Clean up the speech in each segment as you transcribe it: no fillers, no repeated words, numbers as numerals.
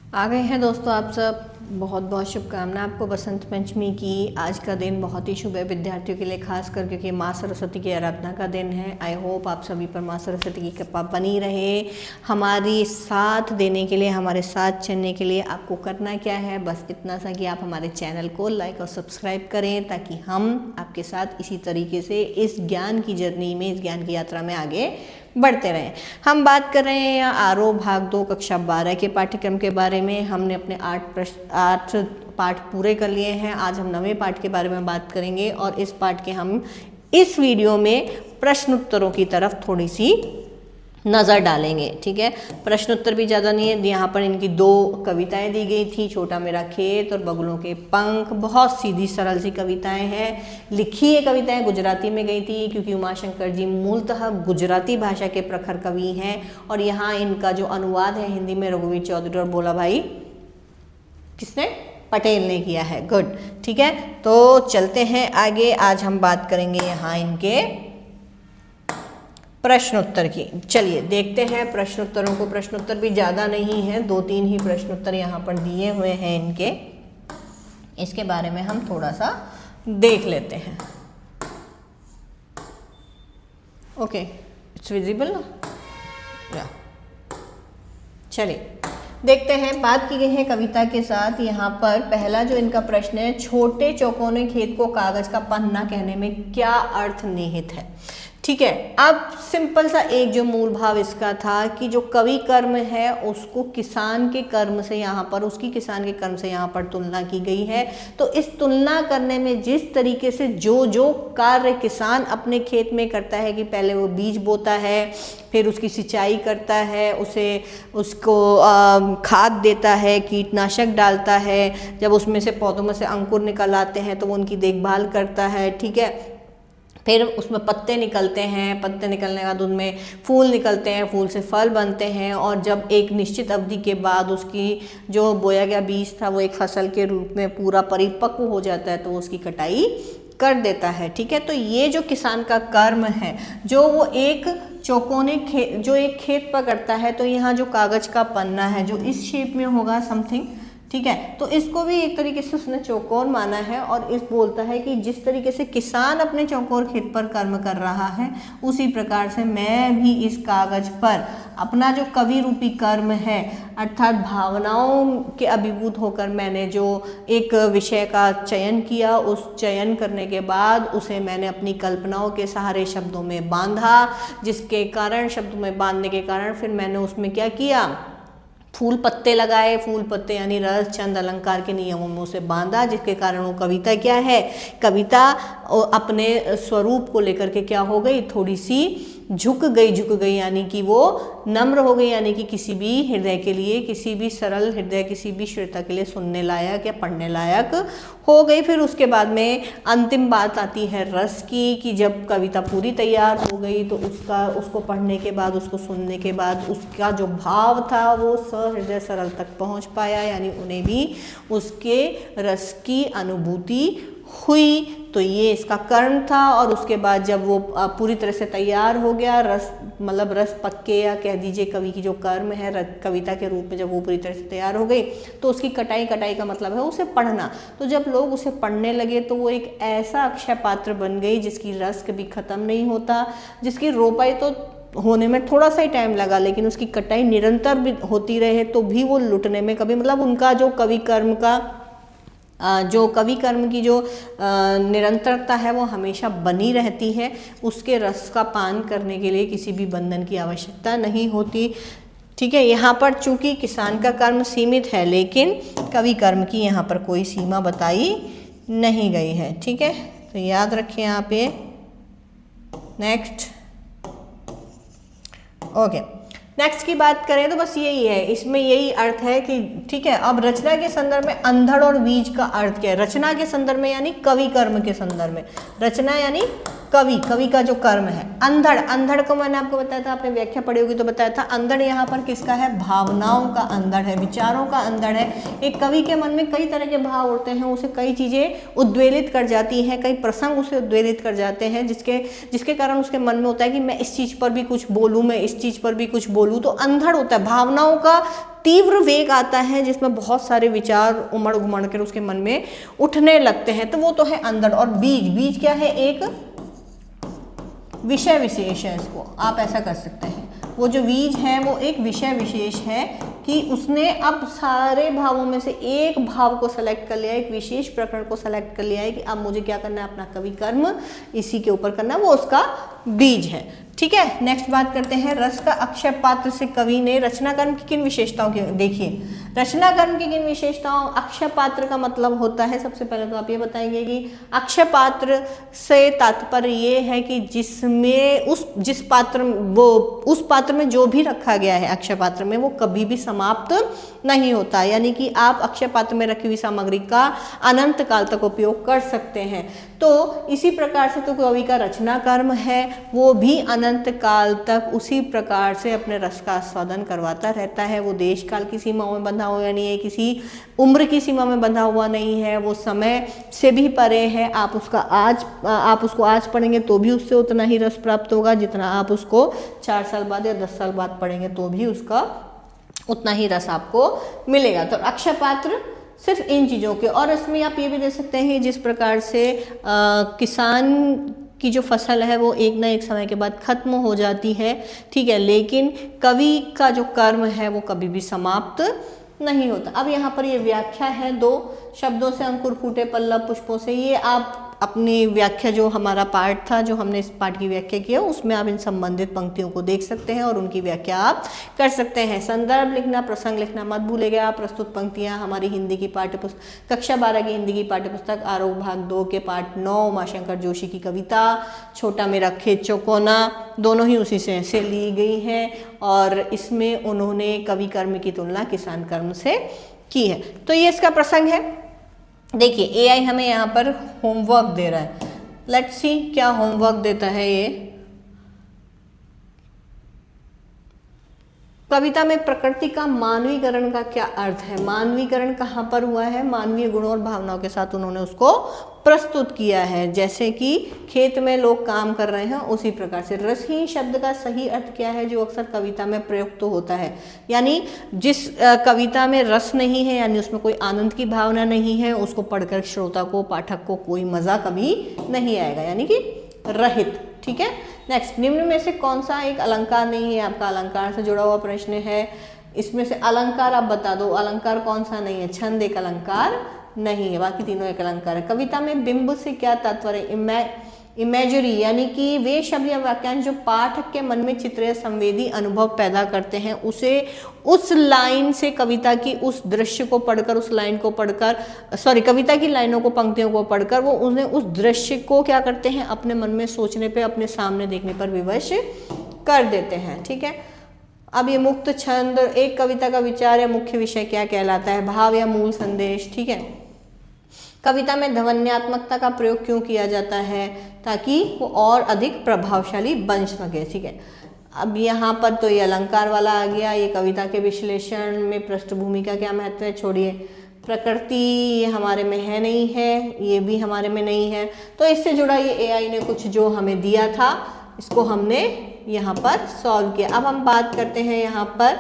आ गए हैं दोस्तों आप सब। बहुत बहुत शुभकामनाएं आपको बसंत पंचमी की। आज का दिन बहुत ही शुभ है विद्यार्थियों के लिए, खास कर क्योंकि माँ सरस्वती की आराधना का दिन है। आई होप आप सभी पर माँ सरस्वती की कृपा बनी रहे। हमारी साथ देने के लिए, हमारे साथ चलने के लिए आपको करना क्या है, बस इतना सा कि आप हमारे चैनल को लाइक और सब्सक्राइब करें, ताकि हम आपके साथ इसी तरीके से इस ज्ञान की जर्नी में, इस ज्ञान की यात्रा में आगे बढ़ते रहें। हम बात कर रहे हैं आरोह भाग 2 कक्षा 12 के पाठ्यक्रम के बारे में। हमने अपने 8 पाठ पूरे कर लिए हैं। आज हम 9वें पाठ के बारे में बात करेंगे और इस पाठ के हम इस वीडियो में प्रश्न उत्तरों की तरफ थोड़ी सी नज़र डालेंगे। ठीक है, प्रश्न उत्तर भी ज़्यादा नहीं है। यहाँ पर इनकी 2 कविताएं दी गई थी, छोटा मेरा खेत और बगुलों के पंख। बहुत सीधी सरल सी कविताएं हैं। लिखी ये कविताएं गुजराती में गई थी, क्योंकि उमाशंकर जी मूलतः गुजराती भाषा के प्रखर कवि हैं। और यहाँ इनका जो अनुवाद है हिंदी में रघुवीर चौधरी और बोला भाई किसने, पटेल ने किया है। गुड, ठीक है, तो चलते हैं आगे। आज हम बात करेंगे यहाँ इनके प्रश्नोत्तर की। चलिए देखते हैं प्रश्नोत्तरों को। प्रश्नोत्तर भी ज़्यादा नहीं है, 2-3 ही प्रश्नोत्तर यहाँ पर दिए हुए हैं इनके। इसके बारे में हम थोड़ा सा देख लेते हैं। ओके, इट्स विजिबल ना? चलिए देखते हैं। बात की गई है कविता के साथ। यहाँ पर पहला जो इनका प्रश्न है, छोटे चौकोने खेत को कागज का पन्ना कहने में क्या अर्थ निहित है। ठीक है, अब सिंपल सा एक जो मूल भाव इसका था कि जो कवि कर्म है उसको किसान के कर्म से यहाँ पर, उसकी किसान के कर्म से यहाँ पर तुलना की गई है। तो इस तुलना करने में जिस तरीके से जो जो कार्य किसान अपने खेत में करता है, कि पहले वो बीज बोता है, फिर उसकी सिंचाई करता है, उसको खाद देता है, कीटनाशक डालता है, जब उसमें से पौधों में से अंकुर निकल आते हैं तो वो उनकी देखभाल करता है। ठीक है, फिर उसमें पत्ते निकलते हैं, पत्ते निकलने के बाद उनमें फूल निकलते हैं, फूल से फल बनते हैं, और जब एक निश्चित अवधि के बाद उसकी जो बोया गया बीज था वो एक फसल के रूप में पूरा परिपक्व हो जाता है, तो उसकी कटाई कर देता है। ठीक है, तो ये जो किसान का कर्म है, जो वो एक चौकोने जो एक खेत पर करता है, तो यहाँ जो कागज का पन्ना है जो इस शेप में होगा समथिंग। ठीक है, तो इसको भी एक तरीके से उसने चौकोर माना है, और इस बोलता है कि जिस तरीके से किसान अपने चौकोर खेत पर कर्म कर रहा है, उसी प्रकार से मैं भी इस कागज पर अपना जो कवि रूपी कर्म है, अर्थात भावनाओं के अभिभूत होकर मैंने जो एक विषय का चयन किया, उस चयन करने के बाद उसे मैंने अपनी कल्पनाओं के सहारे शब्दों में बांधा, जिसके कारण शब्दों में बांधने के कारण फिर मैंने उसमें क्या किया, फूल पत्ते लगाए। फूल पत्ते यानी रस छंद अलंकार के नियमों में उसे बांधा, जिसके कारण वो कविता क्या है, कविता अपने स्वरूप को लेकर के क्या हो गई, थोड़ी सी झुक गई, यानी कि वो नम्र हो गई, यानी कि किसी भी हृदय के लिए, किसी भी सरल हृदय, किसी भी श्रोता के लिए सुनने लायक या पढ़ने लायक हो गई। फिर उसके बाद में अंतिम बात आती है रस की, कि जब कविता पूरी तैयार हो गई तो उसको पढ़ने के बाद, उसको सुनने के बाद उसका जो भाव था वो सहृदय सरल तक पहुंच पाया, यानी उन्हें भी उसके रस की अनुभूति हुई। तो ये इसका कर्म था। और उसके बाद जब वो पूरी तरह से तैयार हो गया, रस मतलब रस पक्के, या कह दीजिए कवि की जो कर्म है कविता के रूप में, जब वो पूरी तरह से तैयार हो गई तो उसकी कटाई का मतलब है उसे पढ़ना। तो जब लोग उसे पढ़ने लगे तो वो एक ऐसा अक्षय पात्र बन गई जिसकी रस कभी ख़त्म नहीं होता, जिसकी रोपाई तो होने में थोड़ा सा ही टाइम लगा, लेकिन उसकी कटाई निरंतर भी होती रहे तो भी वो लुटने में कभी, मतलब उनका जो कवि कर्म की जो निरंतरता है वो हमेशा बनी रहती है। उसके रस का पान करने के लिए किसी भी बंधन की आवश्यकता नहीं होती। ठीक है, यहाँ पर चूंकि किसान का कर्म सीमित है, लेकिन कवि कर्म की यहाँ पर कोई सीमा बताई नहीं गई है। ठीक है, तो याद रखें आप ये। नेक्स्ट, ओके, नेक्स्ट की बात करें तो बस यही है, इसमें यही अर्थ है कि ठीक है। अब रचना के संदर्भ में अंधड़ और बीज का अर्थ क्या है। रचना के संदर्भ में यानी कवि कर्म के संदर्भ में, रचना यानी कवि का जो कर्म है। अंधड़ को मैंने आपको बताया था, आपने व्याख्या पढ़ी होगी तो बताया था, अंधड़ यहाँ पर किसका है, भावनाओं का अंधड़ है, विचारों का अंधड़ है। एक कवि के मन में कई तरह के भाव उठते हैं, उसे कई चीजें उद्वेलित कर जाती हैं, कई प्रसंग उसे उद्वेलित कर जाते हैं, जिसके कारण उसके मन में होता है कि मैं इस चीज पर भी कुछ बोलूं, मैं इस चीज पर भी कुछ बोलूं। तो अंधड़ होता है, भावनाओं का तीव्र वेग आता है जिसमें बहुत सारे विचार उमड़ घुमड़ कर उसके मन में उठने लगते हैं, तो वो तो है अंधड़। और बीज, बीज क्या है? एक विषय विशेष है, इसको आप ऐसा कर सकते हैं। वो जो बीज है वो एक विषय विशेष है कि उसने अब सारे भावों में से एक भाव को सेलेक्ट कर लिया, एक विशेष प्रकरण को सेलेक्ट कर लिया है कि अब मुझे क्या करना है, अपना कवि कर्म इसी के ऊपर करना है, वो उसका बीज है। ठीक है, नेक्स्ट बात करते हैं, रस का अक्षय पात्र से कवि ने रचना कर्म की किन विशेषताओं की, देखिए रचना कर्म की किन विशेषताओं, अक्षय पात्र का मतलब होता है, सबसे पहले तो आप ये बताएंगे कि अक्षय पात्र से तात्पर्य ये है कि जिसमें जिस पात्र वो उस पात्र में जो भी रखा गया है अक्षय पात्र में वो कभी भी समाप्त नहीं होता, यानी कि आप अक्षय पात्र में रखी हुई सामग्री का अनंत काल तक उपयोग कर सकते हैं। तो इसी प्रकार से तो कवि का रचना कर्म है वो भी अनंत काल तक उसी प्रकार से अपने रस का आस्वादन करवाता रहता है। वो देश काल की सीमाओं में बंधा हुआ नहीं है, किसी उम्र की सीमा में बंधा हुआ नहीं है, वो समय से भी परे है। आप उसको आज पढ़ेंगे तो भी उससे उतना ही रस प्राप्त होगा जितना आप उसको 4 साल बाद या 10 साल बाद पढ़ेंगे तो भी उसका उतना ही रस आपको मिलेगा। तो अक्षय पात्र सिर्फ इन चीज़ों के, और इसमें आप ये भी दे सकते हैं जिस प्रकार से किसान की जो फसल है वो एक ना एक समय के बाद खत्म हो जाती है, ठीक है, लेकिन कवि का जो कर्म है वो कभी भी समाप्त नहीं होता। अब यहाँ पर ये व्याख्या है 2 शब्दों से, अंकुर फूटे पल्लव पुष्पों से। ये आप अपनी व्याख्या जो हमारा पार्ट था, जो हमने इस पार्ट की व्याख्या किया, उसमें आप इन संबंधित पंक्तियों को देख सकते हैं और उनकी व्याख्या आप कर सकते हैं। संदर्भ लिखना, प्रसंग लिखना मत भूलिएगा। प्रस्तुत पंक्तियां हमारी हिंदी की पाठ्यपुस्तक कक्षा 12 की हिंदी की पाठ्यपुस्तक आरोह भाग 2 के पाठ 9 उमाशंकर जोशी की कविता छोटा मेरा खेत चौकोना, दोनों ही उसी से ली गई हैं और इसमें उन्होंने कवि कर्म की तुलना किसान कर्म से की है। तो ये इसका प्रसंग है। देखिए एआई हमें यहाँ पर होमवर्क दे रहा है, लेट्स सी क्या होमवर्क देता है ये। कविता में प्रकृति का मानवीकरण का क्या अर्थ है, मानवीकरण कहाँ पर हुआ है, मानवीय गुणों और भावनाओं के साथ उन्होंने उसको प्रस्तुत किया है। जैसे कि खेत में लोग काम कर रहे हैं उसी प्रकार से। रसहीन शब्द का सही अर्थ क्या है जो अक्सर कविता में प्रयुक्त होता है, यानी जिस कविता में रस नहीं है, यानी उसमें कोई आनंद की भावना नहीं है, उसको पढ़कर श्रोता को, पाठक को कोई मजा कभी नहीं आएगा, यानी कि रहित। ठीक है, नेक्स्ट, निम्न में से कौन सा एक अलंकार नहीं है, आपका अलंकार से जुड़ा हुआ प्रश्न है। इसमें से अलंकार आप बता दो, अलंकार कौन सा नहीं है। छंद एक अलंकार नहीं है, बाकी तीनों एक अलंकार है। कविता में बिंब से क्या तात्पर्य, इमेजरी, यानी कि वे शब्द या वाक्यांश जो पाठक के मन में चित्र या संवेदी अनुभव पैदा करते हैं, उसे उस लाइन से कविता की उस दृश्य को पढ़कर, उस लाइन को पढ़कर, कविता की लाइनों को, पंक्तियों को पढ़कर वो उन्हें उस दृश्य को क्या करते हैं, अपने मन में सोचने पे, अपने सामने देखने पर विवश कर देते हैं। ठीक है, अब ये मुक्त छंद, एक कविता का विचार या मुख्य विषय क्या कहलाता है, भाव या मूल संदेश। ठीक है, कविता में ध्वन्यात्मकता का प्रयोग क्यों किया जाता है, ताकि वो और अधिक प्रभावशाली बन सके। ठीक है, अब यहाँ पर तो ये अलंकार वाला आ गया। ये कविता के विश्लेषण में पृष्ठभूमि का क्या महत्व है, छोड़िए। प्रकृति ये हमारे में है नहीं है, ये भी हमारे में नहीं है, तो इससे जुड़ा ये एआई ने कुछ जो हमें दिया था इसको हमने यहाँ पर सॉल्व किया। अब हम बात करते हैं यहाँ पर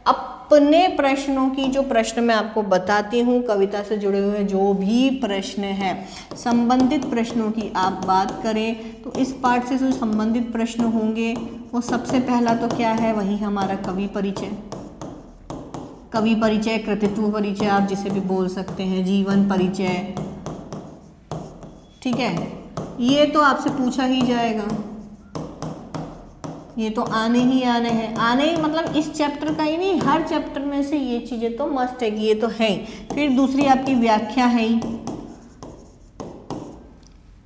अपने प्रश्नों की। जो प्रश्न मैं आपको बताती हूँ, कविता से जुड़े हुए जो भी प्रश्न हैं, संबंधित प्रश्नों की आप बात करें तो इस पाठ से जो संबंधित प्रश्न होंगे वो सबसे पहला तो क्या है, वही हमारा कवि परिचय। कवि परिचय, कृतित्व परिचय आप जिसे भी बोल सकते हैं, जीवन परिचय। ठीक है, ये तो आपसे पूछा ही जाएगा, ये तो आने हैं। आने ही मतलब इस चैप्टर का ही नहीं, हर चैप्टर में से ये चीज़ें तो मस्ट है कि ये तो है। फिर दूसरी आपकी व्याख्या है ही।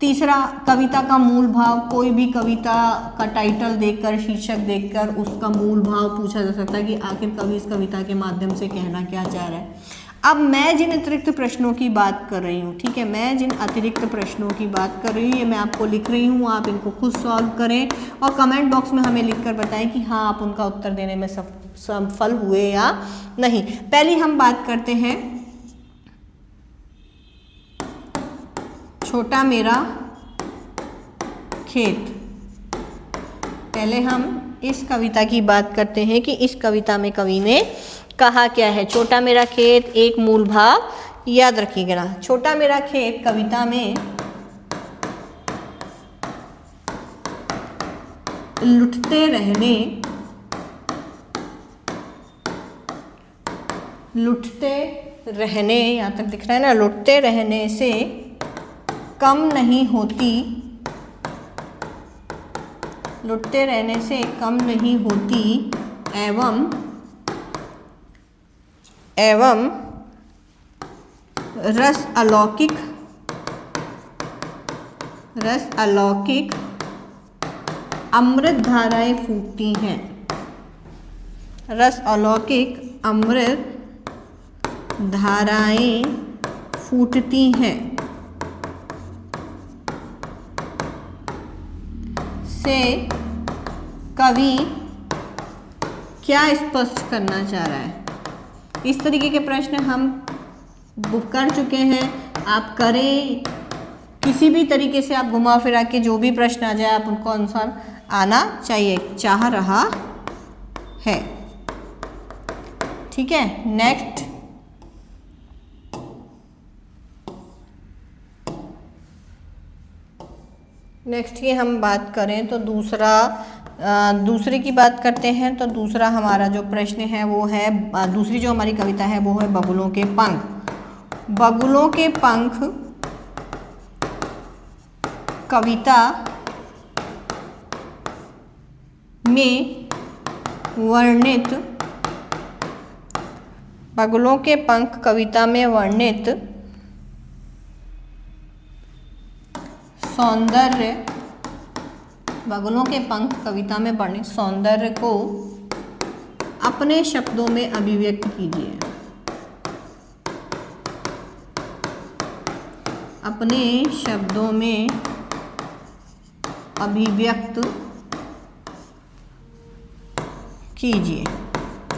तीसरा, कविता का मूल भाव। कोई भी कविता का टाइटल देखकर, शीर्षक देखकर उसका मूल भाव पूछा जा सकता है कि आखिर कवि इस कविता के माध्यम से कहना क्या चाह रहा है। अब मैं जिन अतिरिक्त प्रश्नों की बात कर रही हूँ, ठीक है, मैं जिन अतिरिक्त प्रश्नों की बात कर रही हूँ, ये मैं आपको लिख रही हूँ, आप इनको खुद सॉल्व करें और कमेंट बॉक्स में हमें लिखकर बताएं कि हाँ आप उनका उत्तर देने में सफल हुए या नहीं। पहली हम बात करते हैं छोटा मेरा खेत। पहले हम इस कविता की बात करते हैं कि इस कविता में कवि ने कहा क्या है? छोटा मेरा खेत एक मूल भाव, याद रखिएगा ना। छोटा मेरा खेत कविता में लुटते रहने यहाँ तक दिख रहा है ना, लुटते रहने से कम नहीं होती, लुटते रहने से कम नहीं होती, एवं रस अलौकिक अमृत धाराएं फूटती हैं। रस अलौकिक अमृत धाराएं फूटती हैं से कवि क्या स्पष्ट करना चाह रहा है? इस तरीके के प्रश्न हम कर चुके हैं। आप करें किसी भी तरीके से, आप घुमा फिरा के जो भी प्रश्न आ जाए आप उनको अनुसार आना चाहिए, चाह रहा है। ठीक है, नेक्स्ट की हम बात करें तो दूसरे की बात करते हैं। तो दूसरा हमारा जो प्रश्न है वो है, दूसरी जो हमारी कविता है वो है बगुलों के पंख। बगुलों के पंख कविता में वर्णित, बगुलों के पंख कविता में वर्णित सौंदर्य, बगुलों के पंख कविता में वर्णित सौंदर्य को अपने शब्दों में अभिव्यक्त कीजिए। अपने शब्दों में अभिव्यक्त कीजिए।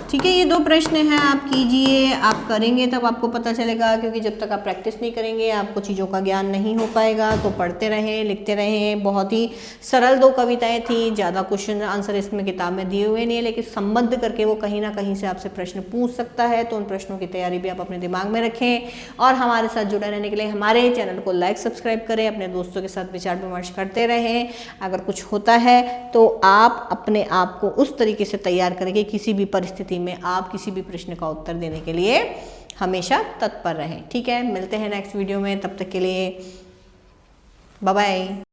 ठीक है, ये दो प्रश्न हैं, आप कीजिए। आप करेंगे तब आपको पता चलेगा, क्योंकि जब तक आप प्रैक्टिस नहीं करेंगे आपको चीज़ों का ज्ञान नहीं हो पाएगा। तो पढ़ते रहें, लिखते रहें। बहुत ही सरल दो कविताएं थी, ज़्यादा क्वेश्चन आंसर इसमें किताब में दिए हुए नहीं है, लेकिन संबद्ध करके वो कहीं ना कहीं से आपसे प्रश्न पूछ सकता है। तो उन प्रश्नों की तैयारी भी आप अपने दिमाग में रखें और हमारे साथ जुड़े रहने के लिए हमारे चैनल को लाइक सब्सक्राइब करें, अपने दोस्तों के साथ विचार विमर्श करते रहें। अगर कुछ होता है तो आप अपने आप को उस तरीके से तैयार करें कि किसी भी परिस्थिति में आप किसी भी प्रश्न का उत्तर देने के लिए हमेशा तत्पर रहें। ठीक है, मिलते हैं नेक्स्ट वीडियो में, तब तक के लिए बाय बाय।